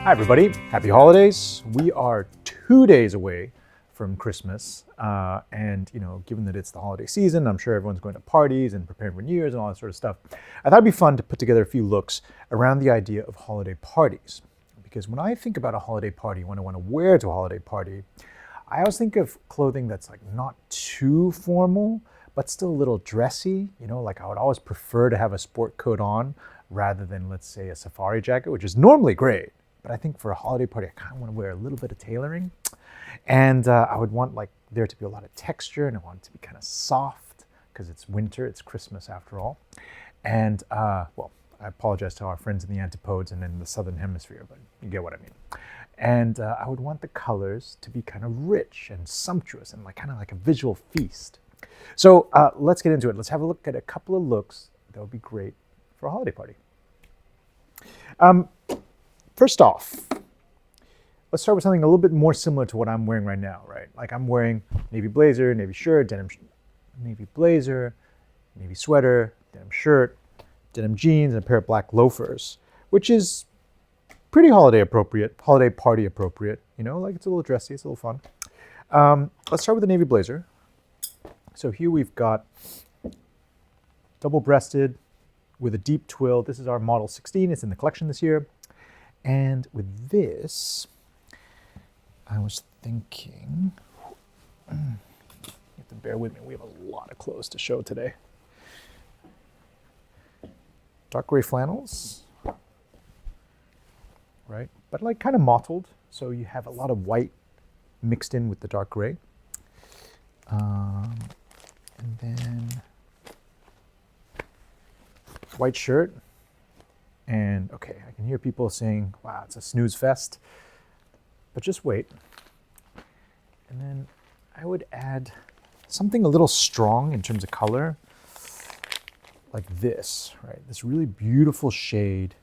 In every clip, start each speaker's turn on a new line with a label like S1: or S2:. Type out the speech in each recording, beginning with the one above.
S1: Hi everybody, happy holidays. We are 2 days away from Christmas, and given that it's the holiday season, I'm sure everyone's going to parties and preparing for New Year's and all that sort of stuff. I thought it'd be fun to put together a few looks around the idea of holiday parties. Because when I think about a holiday party, when I want to wear to a holiday party, I always think of clothing that's like not too formal, but still a little dressy. Like I would always prefer to have a sport coat on rather than, let's say, a safari jacket, which is normally great. But I think for a holiday party, I kind of want to wear a little bit of tailoring. And I would want there to be a lot of texture, and I want it to be kind of soft because it's winter, it's Christmas after all. And well, I apologize to our friends in the antipodes and in the southern hemisphere, but you get what I mean. And I would want the colors to be kind of rich and sumptuous and kind of like a visual feast. So let's get into it. Let's have a look at a couple of looks that would be great for a holiday party. First off, let's start with something a little bit more similar to what I'm wearing right now, right? Like I'm wearing navy blazer, navy shirt, denim, navy blazer, navy sweater, denim shirt, denim jeans, and a pair of black loafers, which is pretty holiday appropriate, holiday party appropriate. Like it's a little dressy, it's a little fun. Let's start with the navy blazer. So here we've got double-breasted with a deep twill. This is our model 16. It's in the collection this year. And with this, I was thinking, you have to bear with me, we have a lot of clothes to show today. Dark gray flannels, right? But kind of mottled, so you have a lot of white mixed in with the dark gray. And then white shirt. And okay, I can hear people saying, wow, it's a snooze fest, but just wait. And then I would add something a little strong in terms of color, like this, right? This really beautiful shade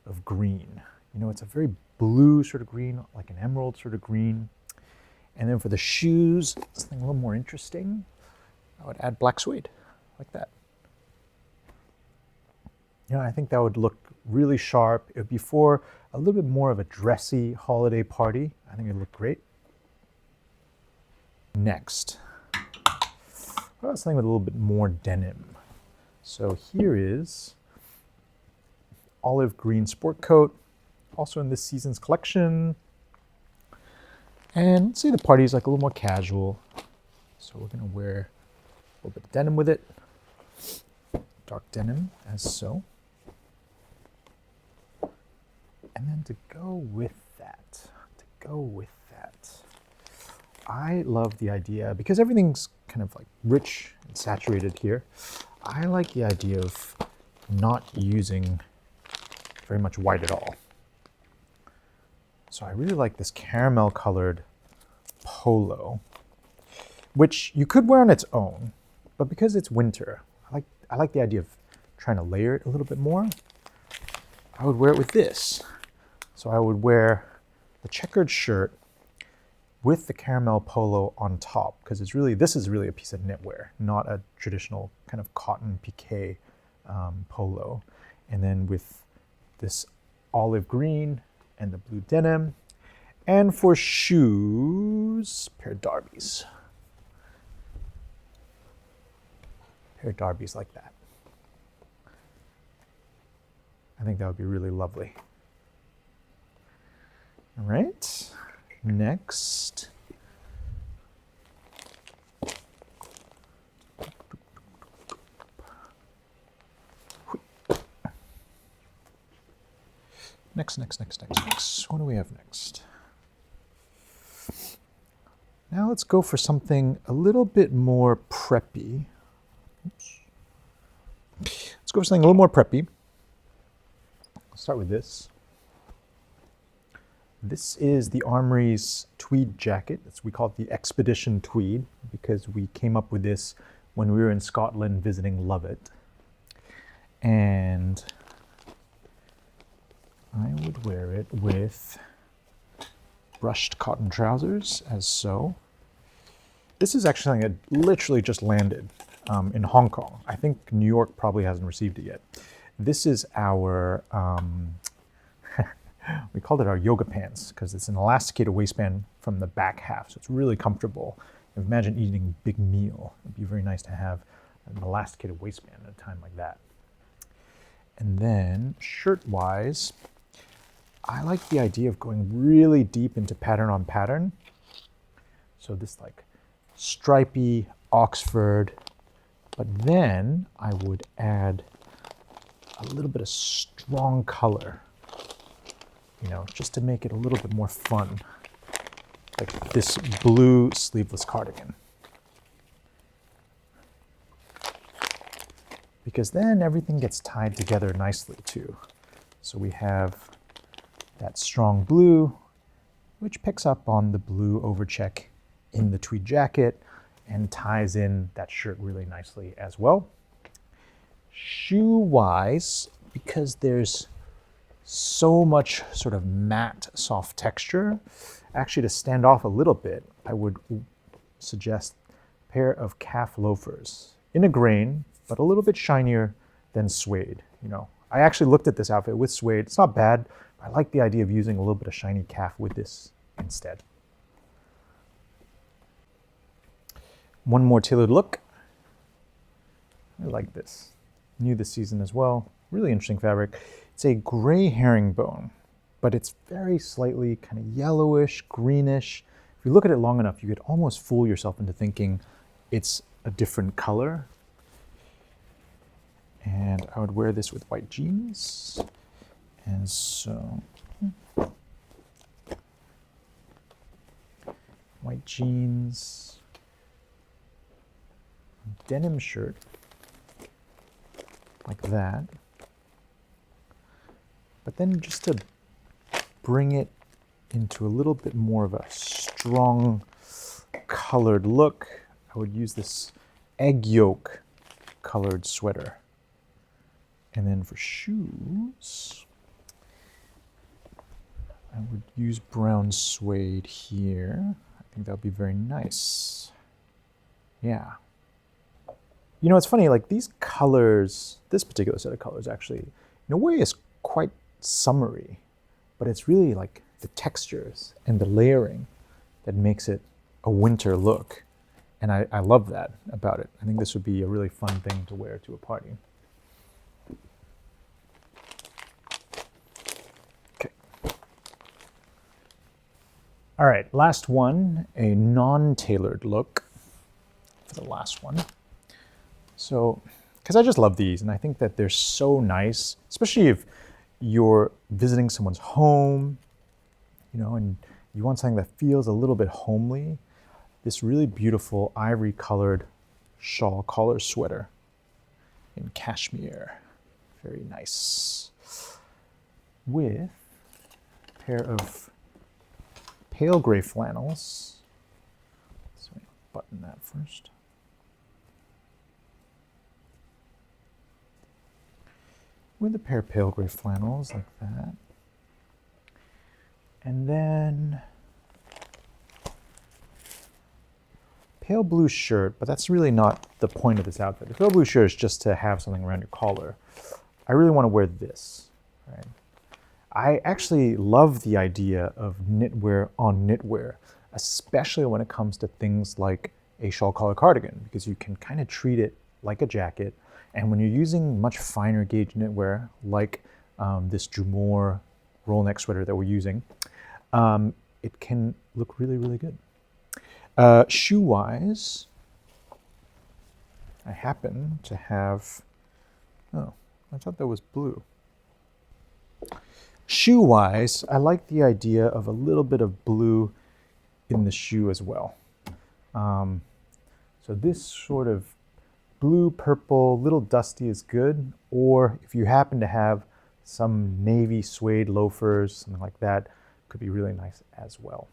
S1: of green. It's a very blue sort of green, like an emerald sort of green. And then for the shoes, something a little more interesting, I would add black suede, like that. I think that would look really sharp. It would be for a little bit more of a dressy holiday party. I think it would look great. Next, what about something with a little bit more denim? So here is olive green sport coat, also in this season's collection. And let's say the party is a little more casual. So we're gonna wear a little bit of denim with it. Dark denim, as so. And then to go with that, I love the idea, because everything's kind of rich and saturated here, I like the idea of not using very much white at all. So I really like this caramel colored polo, which you could wear on its own, but because it's winter, I like the idea of trying to layer it a little bit more. I would wear it with this. So I would wear the checkered shirt with the caramel polo on top, because this is really a piece of knitwear, not a traditional kind of cotton piqué polo. And then with this olive green and the blue denim. And for shoes, pair of derbies. Pair of derbies like that. I think that would be really lovely. All right, next. Next. What do we have next? Now let's go for something a little bit more preppy. Oops. Let's go for something a little more preppy. I'll start with this. This is the Armoury's tweed jacket. We call it the Expedition Tweed because we came up with this when we were in Scotland visiting Lovat. And I would wear it with brushed cotton trousers, as so. This is actually something that literally just landed in Hong Kong. I think New York probably hasn't received it yet. This is our, we called it our yoga pants because it's an elasticated waistband from the back half, so it's really comfortable. Imagine eating a big meal. It'd be very nice to have an elasticated waistband at a time like that. And then shirt-wise, I like the idea of going really deep into pattern on pattern. So this like stripy Oxford, but then I would add a little bit of strong color, you know, just to make it a little bit more fun. Like this blue sleeveless cardigan. Because then everything gets tied together nicely too. So we have that strong blue, which picks up on the blue overcheck in the tweed jacket and ties in that shirt really nicely as well. Shoe-wise, because there's so much sort of matte, soft texture, actually to stand off a little bit, I would suggest a pair of calf loafers in a grain, but a little bit shinier than suede. You know, I actually looked at this outfit with suede. It's not bad, but I like the idea of using a little bit of shiny calf with this instead. One more tailored look. I like this. New this season as well. Really interesting fabric. It's a gray herringbone, but it's very slightly kind of yellowish, greenish. If you look at it long enough, you could almost fool yourself into thinking it's a different color. And I would wear this with white jeans. And so, white jeans, denim shirt, like that. But then just to bring it into a little bit more of a strong colored look, I would use this egg yolk colored sweater. And then for shoes, I would use brown suede here. I think that would be very nice. Yeah. You know, it's funny, like these colors, this particular set of colors actually, in a way is quite summery, but it's really like the textures and the layering that makes it a winter look. And I love that about it. I think this would be a really fun thing to wear to a party. Okay. All right, last one, a non-tailored look for the last one. So, because I just love these and I think that they're so nice, especially if you're visiting someone's home, you know, and you want something that feels a little bit homely. This really beautiful ivory colored shawl collar sweater in cashmere. Very nice. With a pair of pale gray flannels. So let me button that first. With a pair of pale gray flannels like that. And then pale blue shirt, but that's really not the point of this outfit. The pale blue shirt is just to have something around your collar. I really want to wear this, right? I actually love the idea of knitwear on knitwear, especially when it comes to things like a shawl collar cardigan, because you can kind of treat it like a jacket. And when you're using much finer gauge knitwear, like this Drumour roll neck sweater that we're using, it can look really, really good. Shoe-wise, I happen to have, oh, I thought that was blue. Shoe-wise, I like the idea of a little bit of blue in the shoe as well. So this sort of blue, purple, little dusty is good, or if you happen to have some navy suede loafers, something like that, could be really nice as well.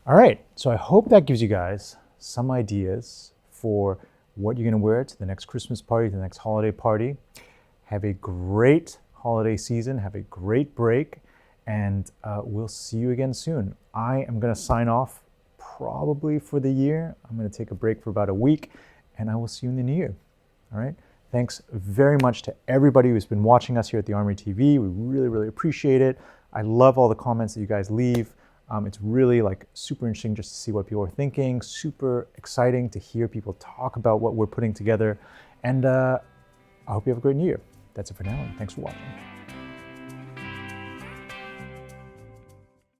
S1: All right, so I hope that gives you guys some ideas for what you're gonna wear to the next Christmas party, to the next holiday party. Have a great holiday season, have a great break, and we'll see you again soon. I am gonna sign off probably for the year. I'm gonna take a break for about a week, and I will see you in the new year. All right, Thanks very much to everybody who's been watching us here at the Armoury TV. We really, really appreciate it. I love all the comments that you guys leave. It's really like super interesting just to see what people are thinking, super exciting to hear people talk about what we're putting together. And I hope you have a great new year. That's it for now, and thanks for watching.